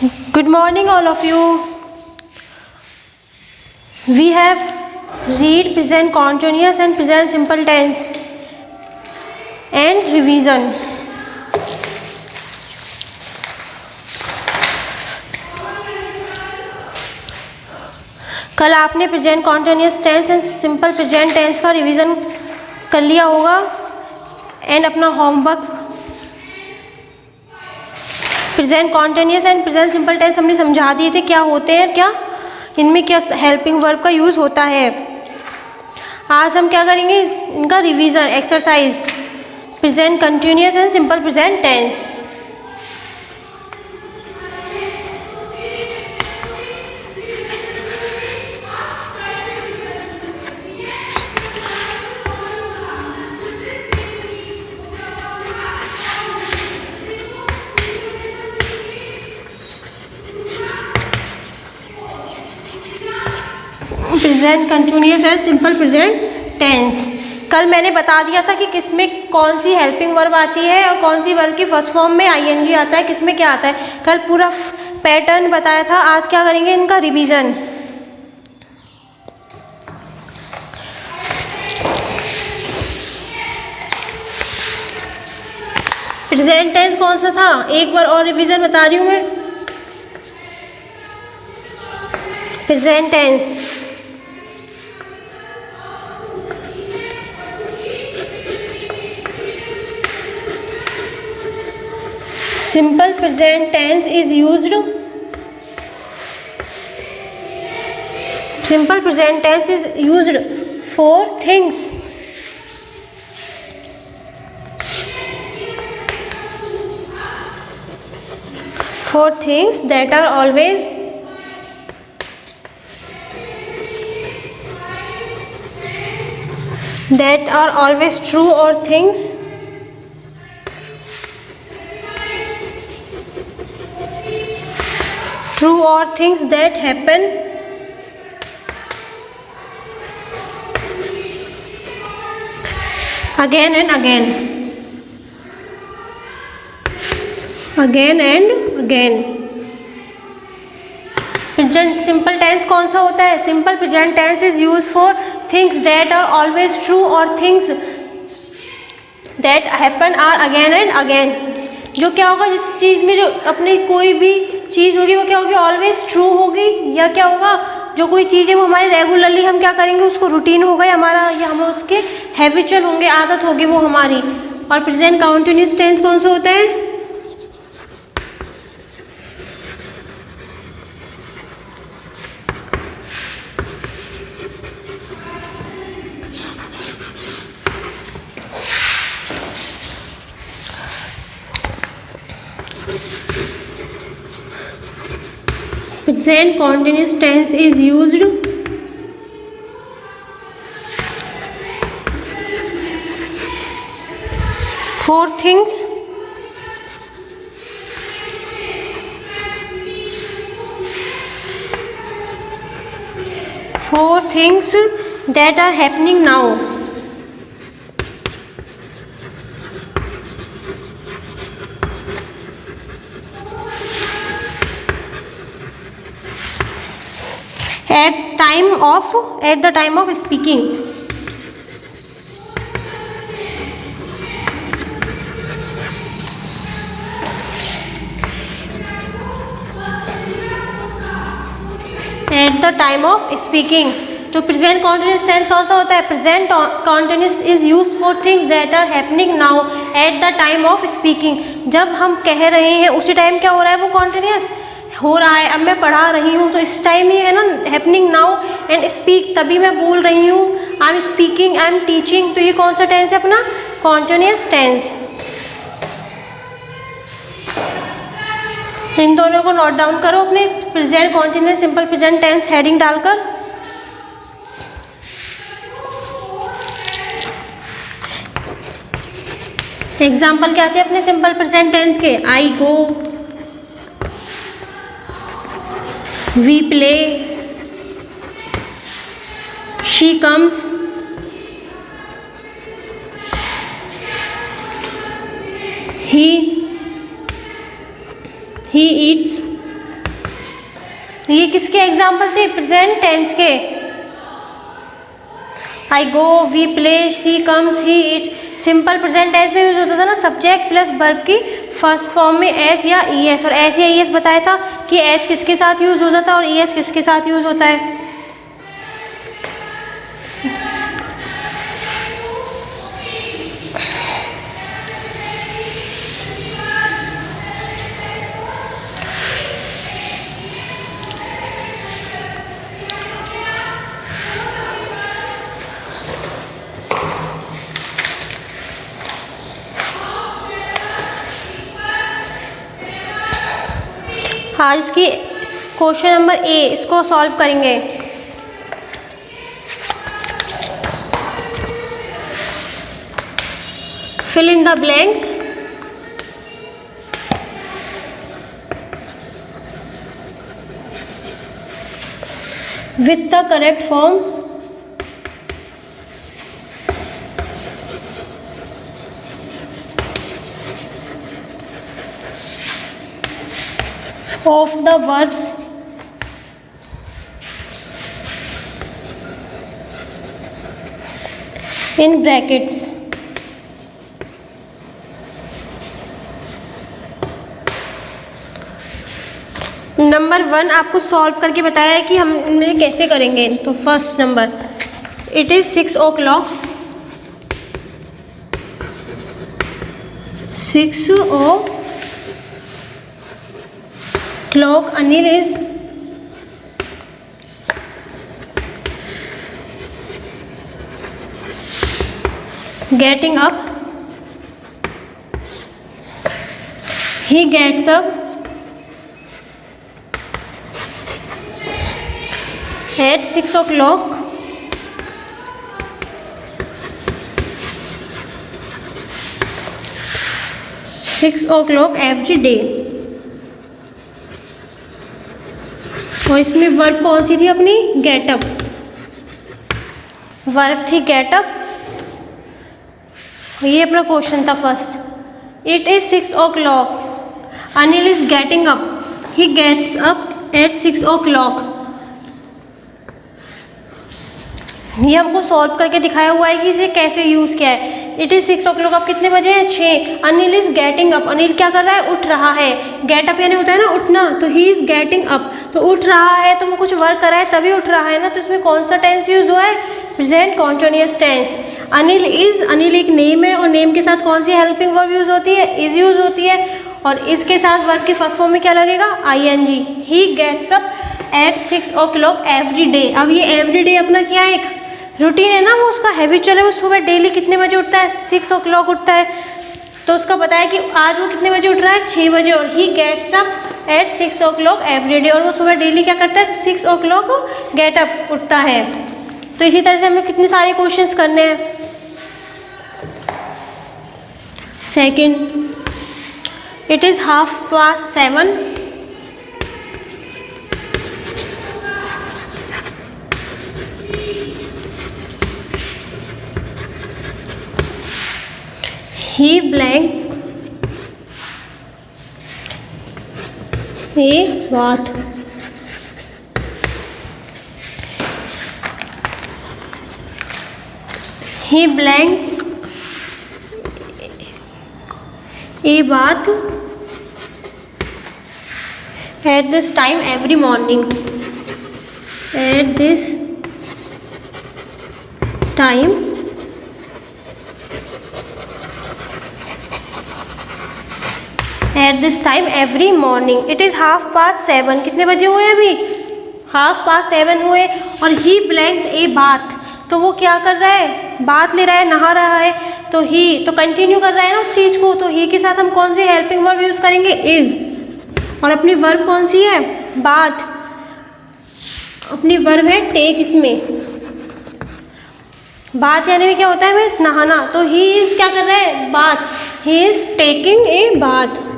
Good morning, all of you. We have read present continuous and present simple tense and revision. कल आपने present continuous tense and simple present tense का revision कर लिया होगा and अपना homework present continuous and present simple tense हमने समझा दिए थे क्या होते हैं, क्या इनमें क्या हेल्पिंग वर्ब का यूज़ होता है। आज हम क्या करेंगे, इनका revision exercise present continuous and simple present tense. Present continuous and simple present tense. कल मैंने बता दिया था कि किसमें कौन सी हेल्पिंग वर्ब आती है और कौन सी वर्ब की फर्स्ट फॉर्म में आईएनजी आता है, किसमें क्या आता है। कल पूरा पैटर्न बताया था। आज क्या करेंगे, इनका रिवीजन। प्रेजेंट टेंस कौन सा था, एक बार और रिवीजन बता रही हूँ मैं। Present tense simple present tense is used for things that are always true or things that happen again and again. Present simple tense कौन सा होता है, simple present tense is use for things that are always true और things that happen are again and again. जो क्या होगा, जिस चीज़ में जो अपनी कोई भी चीज़ होगी वो क्या होगी, ऑलवेज ट्रू होगी, या क्या होगा, जो कोई चीज़ है वो हमारी रेगुलरली हम क्या करेंगे, उसको रूटीन होगा हमारा, या हम उसके हैबिचुअल होंगे, आदत होगी वो हमारी। और प्रेजेंट कंटिन्यूअस टेंस कौन सा होता है, present continuous tense is used for things that are happening now. At the time of speaking. At the time of speaking. तो प्रेजेंट कॉन्टिन्यूस टेंस कौन सा होता है, present continuous is use for things that are happening now at the time of speaking. जब हम कह रहे हैं उसी टाइम क्या हो रहा है, वो कॉन्टिन्यूस हो रहा है। अब मैं पढ़ा रही हूँ तो इस टाइम ही है ना, हैपनिंग नाउ एंड स्पीक, तभी मैं बोल रही हूँ। I am speaking, I am teaching, तो ये कौन सा टेंस है अपना, कॉन्टिन्यूअस टेंस। इन दोनों को नोट डाउन करो अपने present continuous simple present tense heading डालकर। एग्जाम्पल क्या थे अपने सिंपल प्रेजेंट टेंस के, I go, we play, she comes, he eats, ये किसके एग्जाम्पल थे? प्रेजेंट टेंस के। I go, we play, she comes, he eats. Simple present tense में यूज होता था ना सब्जेक्ट प्लस वर्ब की फर्स्ट फॉर्म में एस या ई एस, और एस या ई एस बताया था कि एस किसके साथ यूज होता था और ई एस किसके साथ यूज होता है। हाँ, इसकी क्वेश्चन नंबर ए, इसको सॉल्व करेंगे। Fill in the blanks with the correct form of the verbs in brackets। Number 1 आपको सॉल्व करके बताया है कि हम इनमें कैसे करेंगे। तो first number, it is 6 o'clock, 6 o'clock, Anil is getting up, he gets up at 6 o'clock, every day। और इसमें वर्ब कौन सी थी अपनी? Get up. वर्ब थी गेट अप। ये अपना क्वेश्चन था first. It is 6 o'clock, Anil is getting up, he gets up at 6 o'clock। ये हमको सॉल्व करके दिखाया हुआ है कि इसे कैसे यूज किया है। इट इज 6 o'clock, अब कितने बजे हैं? 6। Anil is getting up, Anil क्या कर रहा है? उठ रहा है। गेट अप यानी होता है ना उठना, तो ही इज गेटिंग अप, तो उठ रहा है, तो वो कुछ वर्क कर रहा है तभी उठ रहा है ना, तो इसमें कौन सा टेंस यूज हुआ है? Present continuous tense. Anil is, Anil एक नेम है और नेम के साथ कौन सी हेल्पिंग वर्ब यूज होती है? इज यूज होती है, और इसके साथ वर्ब की फर्स्ट फॉर्म में क्या लगेगा? ING। He gets up at 6 o'clock every day. अब ये एवरी डे अपना क्या है? एक रूटीन है ना, वो उसका हैबिचुअल है, वो सुबह डेली कितने बजे उठता है? 6 o'clock उठता है। तो उसका बताया कि आज वो कितने बजे उठ रहा है? 6 बजे। और he gets up at 6 o'clock every day, और वो सुबह डेली क्या करता है? 6 o'clock गेट अप उठता है। तो इसी तरह से हमें कितने सारे क्वेश्चंस करने हैं। Second, it is 7:30, he blank a bath। he blank a bath at this time every morning। at this time every morning। it is 7:30, कितने बजे हुए अभी? 7:30 हुए। और he blanks a bath, तो वो क्या कर रहा है? बात ले रहा है, नहा रहा है, तो ही तो कंटिन्यू कर रहा है ना उस चीज़ को, तो ही के साथ हम कौन सी हेल्पिंग वर्ब यूज़ करेंगे? इज। और अपनी वर्ब कौन सी है? बात। अपनी वर्ब है टेक, इसमें बात यानी में क्या होता है? मैं नहाना, तो ही इज क्या कर रहा है? बात। He is taking a bath.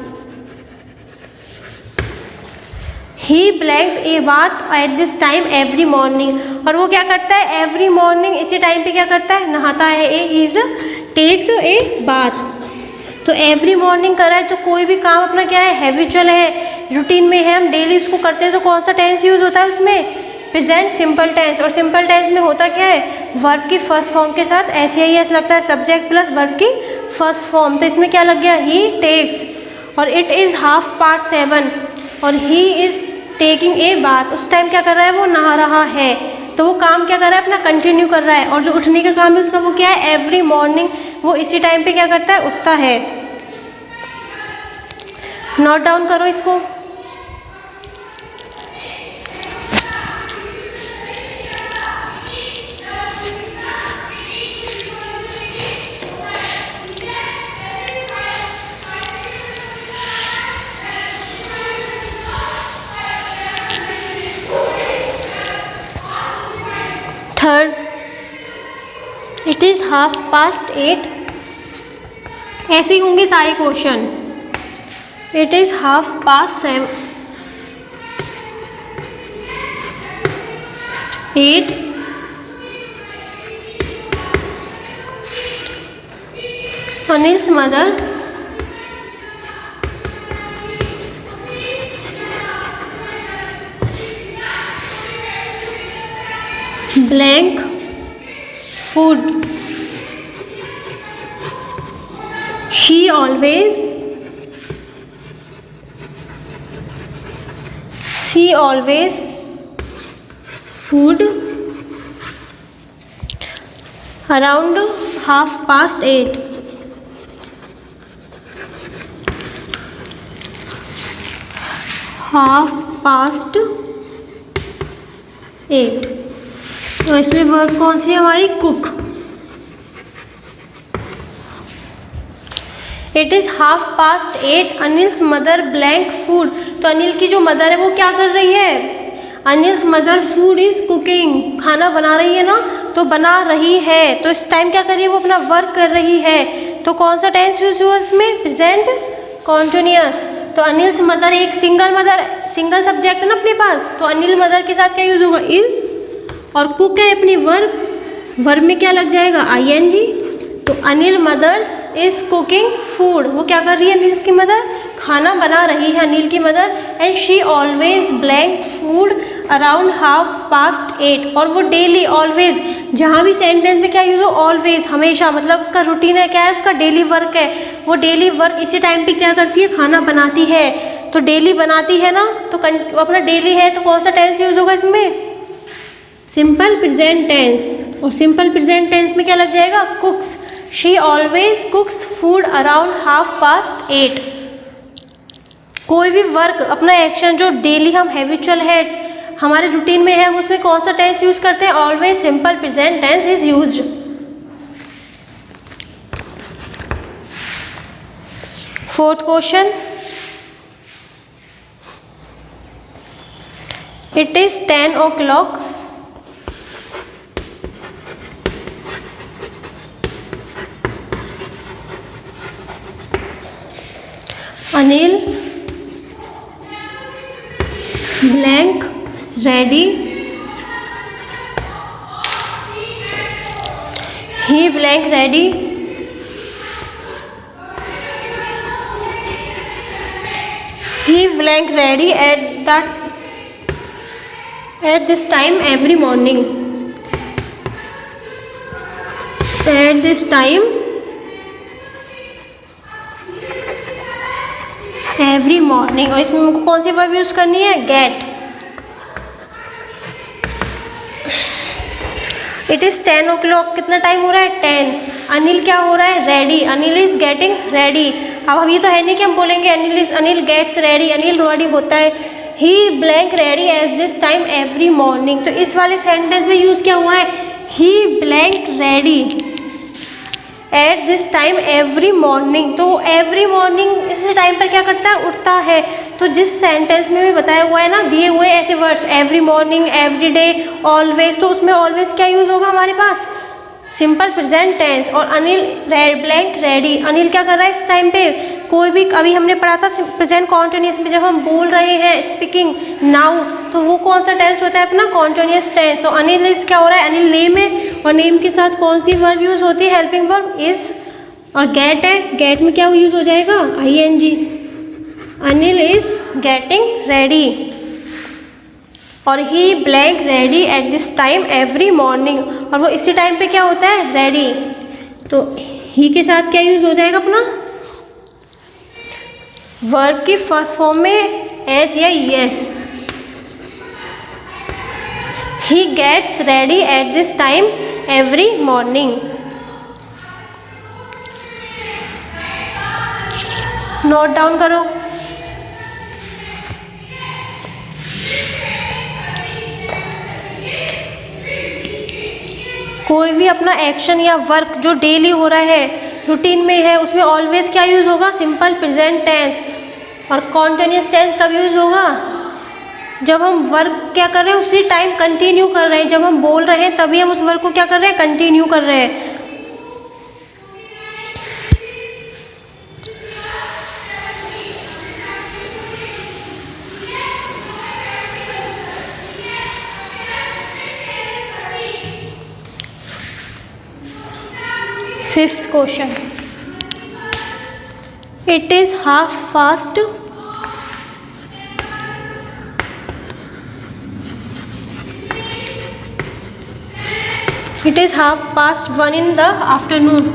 He blanks a bath eight this time every morning, और वो क्या करता है? एवरी मॉर्निंग इसी टाइम पे क्या करता है? नहाता है। ए इज टेक्स ए बाथ। तो एवरी मॉर्निंग कर रहा है, तो कोई भी काम अपना क्या है? हैबिचुअल है। रूटीन में है, हम डेली उसको करते हैं, तो कौन सा टेंस यूज़ होता है उसमें? Present simple tense. और सिंपल टेंस में होता क्या है? वर्ब की फर्स्ट फॉर्म के साथ SAES लगता है, सब्जेक्ट प्लस वर्ब की फर्स्ट फॉर्म। तो इसमें क्या लग गया? ही टेक्स। और इट इज़ 7:30 और he is taking a bath. उस टाइम क्या कर रहा है? वो नहा रहा है। तो वो काम क्या कर रहा है? अपना कंटिन्यू कर रहा है। और जो उठने का काम है उसका वो क्या है? एवरी मॉर्निंग वो इसी टाइम पे क्या करता है? उठता है। नोट डाउन करो इसको। Third, it is 8:30। ऐसे ही होंगे सारे question. It is 7:30 8 Anil's mother blank food. She always food around 8:30. 8:30। तो इसमें वर्ब कौन सी है हमारी? Cook. It is 8:30 Anil's mother blank food. तो अनिल की जो मदर है वो क्या कर रही है? Anil's mother food is cooking. खाना बना रही है ना, तो बना रही है। तो इस टाइम क्या कर रही है? वो अपना वर्क कर रही है। तो कौन सा टेंस यूज हुआ इसमें? Present continuous. तो अनिल्स मदर एक सिंगल सब्जेक्ट है ना अपने पास, तो अनिल मदर के साथ क्या यूज होगा? इज। और कुक है अपनी वर्ब में क्या लग जाएगा? ING। तो Anil mother's is cooking food. वो क्या कर रही है? अनिल की मदर खाना बना रही है, अनिल की mother. And she always blank food around 8:30। और वो डेली ऑलवेज, जहाँ भी सेंटेंस में क्या यूज हो? ऑलवेज, हमेशा, मतलब उसका रूटीन है, क्या है? उसका डेली वर्क है। वो डेली वर्क इसी टाइम पे क्या करती है? खाना बनाती है। तो डेली बनाती है ना, तो अपना डेली है, तो कौन सा टेंस यूज होगा इसमें? Simple present tense. और सिंपल प्रेजेंट टेंस में क्या लग जाएगा? Cooks. She always cooks food around 8:30। कोई भी वर्क, अपना एक्शन जो डेली हम हैबिचुअल है, हमारे रूटीन में है, हम उसमें कौन सा टेंस यूज करते हैं? Always simple present tense is used. Fourth question, it is 10 o'clock. Anil blank ready. He blank ready. He blank ready at this time every morning. At this time every morning. और इसमें हमको कौन सी verb use करनी है? Gate. It is 10 o'clock। कितना time हो रहा है? 10। अनिल क्या हो रहा है? Ready. Anil is getting ready. अब हम ये तो है नहीं कि हम बोलेंगे Anil gets ready, Anil ready होता है। He blank ready at this time every morning. तो इस वाले सेंटेंस में यूज क्या हुआ है? He blank ready at this time every morning. तो एवरी मॉर्निंग इस टाइम पर क्या करता है? उठता है। तो जिस सेंटेंस में भी बताया हुआ है ना, दिए हुए ऐसे words, every morning, every day, always, तो उसमें ऑलवेज क्या यूज होगा हमारे पास? Simple present tense. और अनिल ब्लैंक रेडी, अनिल क्या कर रहा है इस टाइम पे? कोई भी, अभी हमने पढ़ा था प्रेजेंट कॉन्टिन्यूअस में, जब हम बोल रहे हैं, स्पीकिंग नाउ, तो वो कौन सा टेंस होता है? अपना कॉन्टिन्यूअस टेंस। तो अनिल इज क्या हो रहा है? अनिल नेम है, और नेम के साथ कौन सी वर्ब यूज होती है? Helping verb is. और गेट है, गेट में क्या यूज हो जाएगा? ING। Anil is getting ready, और he blank ready at this time every morning, और वो इसी टाइम पे क्या होता है, रेडी। तो ही के साथ क्या यूज हो जाएगा अपना, वर्ब की फर्स्ट फॉर्म में एस या es. He gets ready at this time every morning. Note down करो। कोई भी अपना एक्शन या वर्क जो डेली हो रहा है, रूटीन में है, उसमें ऑलवेज क्या यूज होगा, सिंपल प्रेजेंट टेंस। और कॉन्टिन्यूस टेंस कब यूज होगा, जब हम वर्क क्या कर रहे हैं उसी टाइम कंटिन्यू कर रहे हैं, जब हम बोल रहे हैं तभी हम उस वर्क को क्या कर रहे हैं, कंटिन्यू कर रहे हैं। Fifth question, it is half fast It is 1:30 in the afternoon.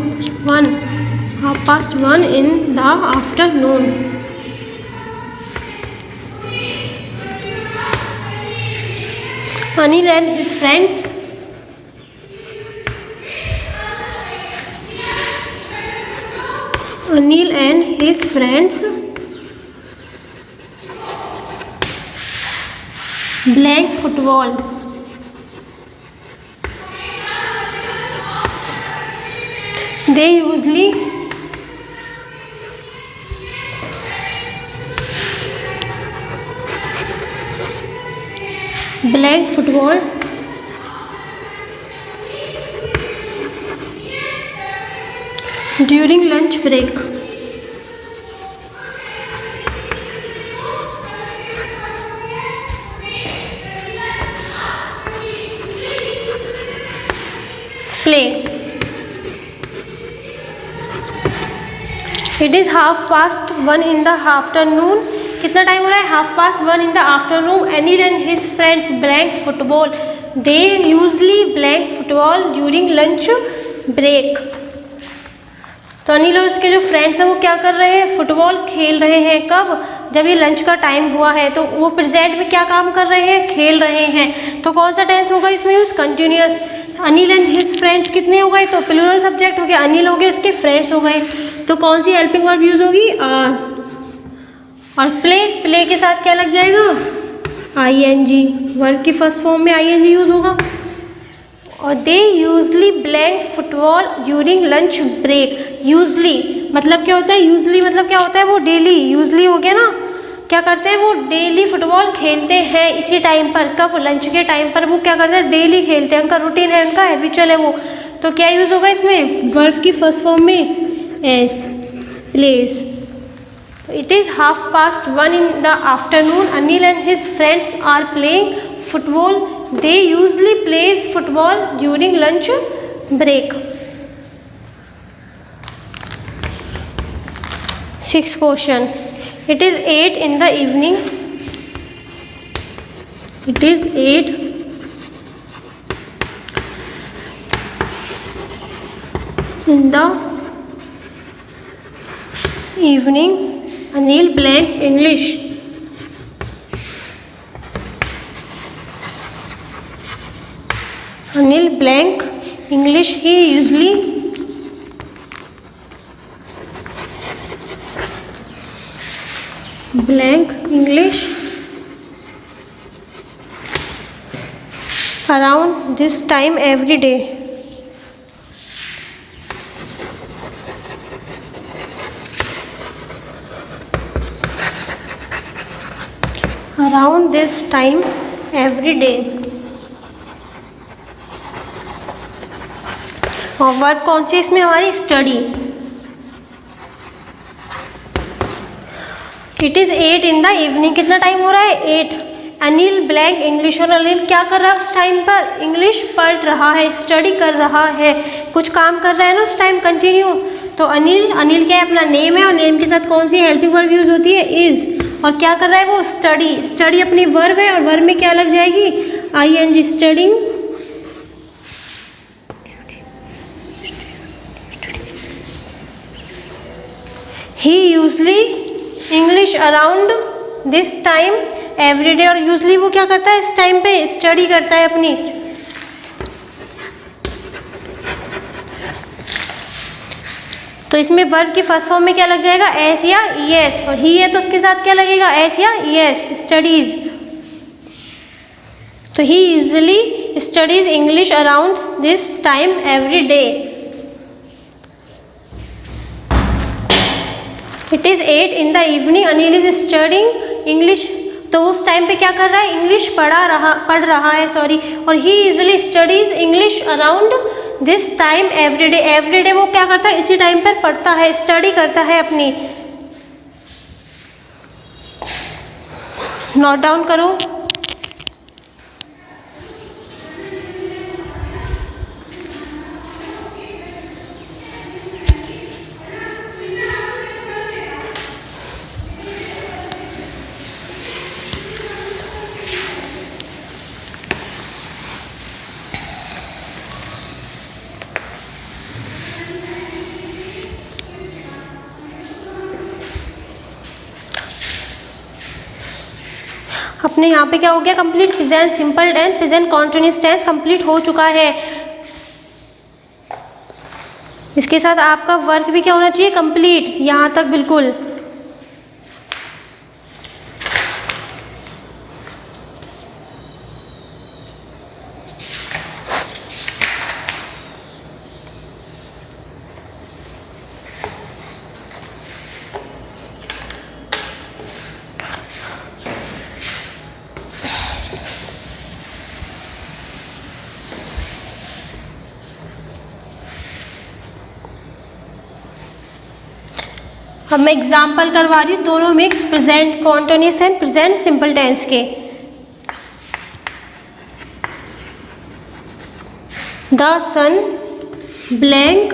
1:30 in the afternoon. Anil and his friends blank football. They usually blank football during lunch break. Play. It is 1:30 in the afternoon. कितना time हो रहा है, 1:30 in the afternoon. Anil and his friends blank football. They usually blank football during lunch break. तो अनिल और उसके जो friends हैं वो क्या कर रहे हैं, फुटबॉल खेल रहे हैं। कब, जब ये लंच का टाइम हुआ है। तो वो प्रेजेंट में क्या काम कर रहे हैं, खेल रहे हैं। तो कौन सा टेंस होगा इसमें use, continuous. Anil and his friends कितने हो गए, तो प्लूरल सब्जेक्ट हो गया, अनिल हो गए, उसके फ्रेंड्स हो गए। तो कौन सी हेल्पिंग वर्ब यूज होगी, आर। और प्ले के साथ क्या लग जाएगा, आईएनजी। वर्ब की फर्स्ट फॉर्म में आईएनजी यूज होगा। और they usually blank football during lunch break. Usually मतलब क्या होता है, यूजली मतलब क्या होता है, वो डेली, यूजली हो गया ना, क्या करते हैं वो डेली फुटबॉल खेलते हैं इसी टाइम पर। कब, लंच के टाइम पर वो क्या करते हैं, डेली खेलते हैं, उनका रूटीन है, उनका हैबिचुअल है वो। तो क्या यूज होगा इसमें, वर्ब की फर्स्ट फॉर्म में S, place. It is 1:30 in the afternoon. Anil and his friends are playing football. They usually plays football during lunch break. Sixth question. It is 8 in the evening. It is 8 in the evening. Anil blank English. Anil blank English. He usually blank English around this time every day. Around this time every day. और verb कौन सी इसमें हमारी, study. It is 8 in the evening. कितना time हो रहा है, 8। Anil blank English, और अनिल क्या कर रहा है उस टाइम पर, इंग्लिश पढ़ रहा है, स्टडी कर रहा है, कुछ काम कर रहा है ना उस टाइम, कंटिन्यू। तो अनिल क्या है, अपना नेम है, और नेम के साथ कौन सी हेल्पिंग वर्ब यूज होती है, इज। और क्या कर रहा है वो, स्टडी। स्टडी अपनी वर्ब है और वर्ब में क्या लग जाएगी, ing, studying. He usually English around this time every day, और यूजली वो क्या करता है इस टाइम पे, स्टडी करता है अपनी। तो इसमें वर्ब की फर्स्ट फॉर्म में क्या लग जाएगा, एस या ईएस, और ही है तो उसके साथ क्या लगेगा, एस या ईएस, स्टडीज। तो he usually studies English around this time every day. It is 8 in the evening, Anil is studying English, तो उस टाइम पे क्या कर रहा है, इंग्लिश पढ़ रहा है सॉरी। और he usually studies English around this time every day. Every day वो क्या करता है, इसी टाइम पर पढ़ता है, स्टडी करता है अपनी। नोट डाउन करो। अपने यहाँ पे क्या हो गया complete, present simple tense, present continuous tense complete हो चुका है। इसके साथ आपका वर्क भी क्या होना चाहिए, कंप्लीट, यहाँ तक बिल्कुल। अब मैं एग्जाम्पल करवा रही हूँ दोनों mix, present continuous and present simple tense के। The sun blank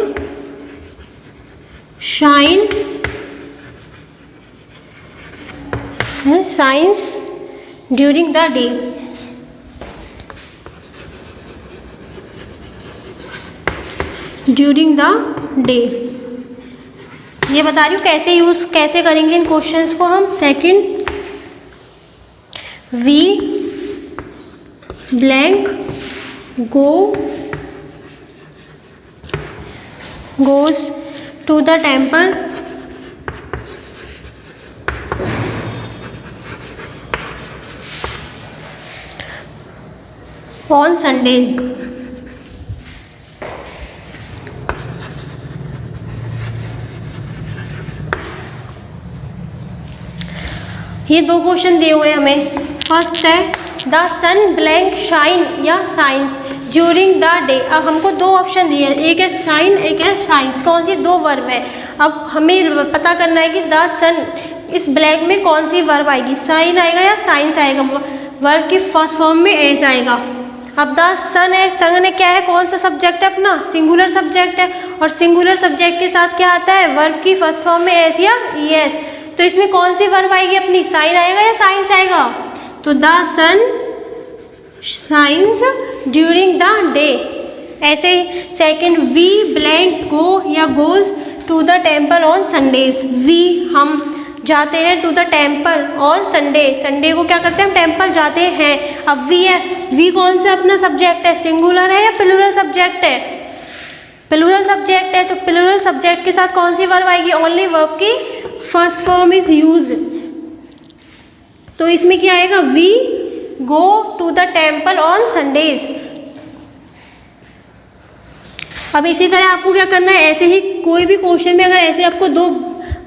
shine shines during the day. During the day ये बता रही हूँ कैसे करेंगे इन क्वेश्चंस को हम। Second, we blank goes to the temple on Sundays. ये दो क्वेश्चन दिए हुए हैं हमें। फर्स्ट है द सन ब्लैंक शाइन या साइंस ड्यूरिंग द डे। अब हमको दो ऑप्शन दिए हैं, एक है शाइन एक है साइंस। कौन सी, दो वर्ब है। अब हमें पता करना है कि द सन, इस ब्लैंक में कौन सी वर्ब आएगी, साइन आएगा या साइंस आएगा। वर्ब की फर्स्ट फॉर्म में एस आएगा। अब द सन है, सन क्या है, कौन सा सब्जेक्ट है अपना, सिंगुलर सब्जेक्ट है, और सिंगुलर सब्जेक्ट के साथ क्या आता है, वर्ब की फर्स्ट फॉर्म में एस या ईएस। तो इसमें कौन सी वर्ब आएगी अपनी, साइन आएगा या साइंस आएगा। तो the sun shines during the day. ऐसे ही सेकेंड, वी ब्लैंक गो या goes to the temple on Sundays. We हम जाते हैं to the temple on Sunday. Sunday को क्या करते हैं, हम टेम्पल जाते हैं। अब वी है, वी कौन सा अपना सब्जेक्ट है, सिंगुलर है या प्लूरल सब्जेक्ट है, प्लूरल सब्जेक्ट है। तो प्लूरल सब्जेक्ट के साथ कौन सी वर्ब आएगी, ओनली वर्ब की फर्स्ट फॉर्म इज यूज। तो इसमें क्या आएगा, we go to the temple on Sundays. अब इसी तरह आपको क्या करना है, ऐसे ही कोई भी क्वेश्चन में अगर ऐसे आपको दो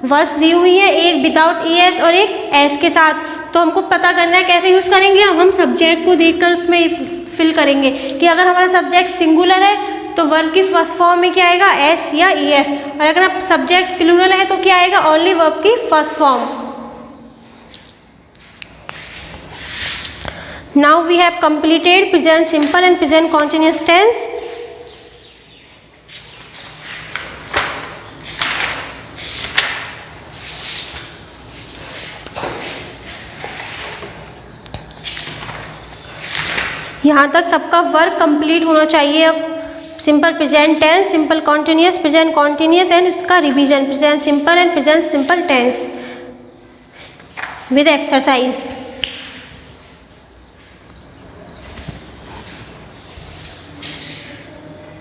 वर्ब्स दी हुई है, एक विदाउट ईएस और एक एस के साथ, तो हमको पता करना है कैसे यूज करेंगे। हम सब्जेक्ट को देखकर उसमें फिल करेंगे कि अगर हमारा सब्जेक्ट सिंगुलर है तो वर्ब की फर्स्ट फॉर्म में क्या आएगा, एस या ईएस, और अगर आप सब्जेक्ट प्लूरल है तो क्या आएगा, ओनली वर्ब की first form. Now we have completed present simple and present continuous tense. यहाँ तक सबका वर्क कंप्लीट होना चाहिए। अब simple present tense, simple continuous, present continuous and इसका revision, present simple and present simple tense with exercise.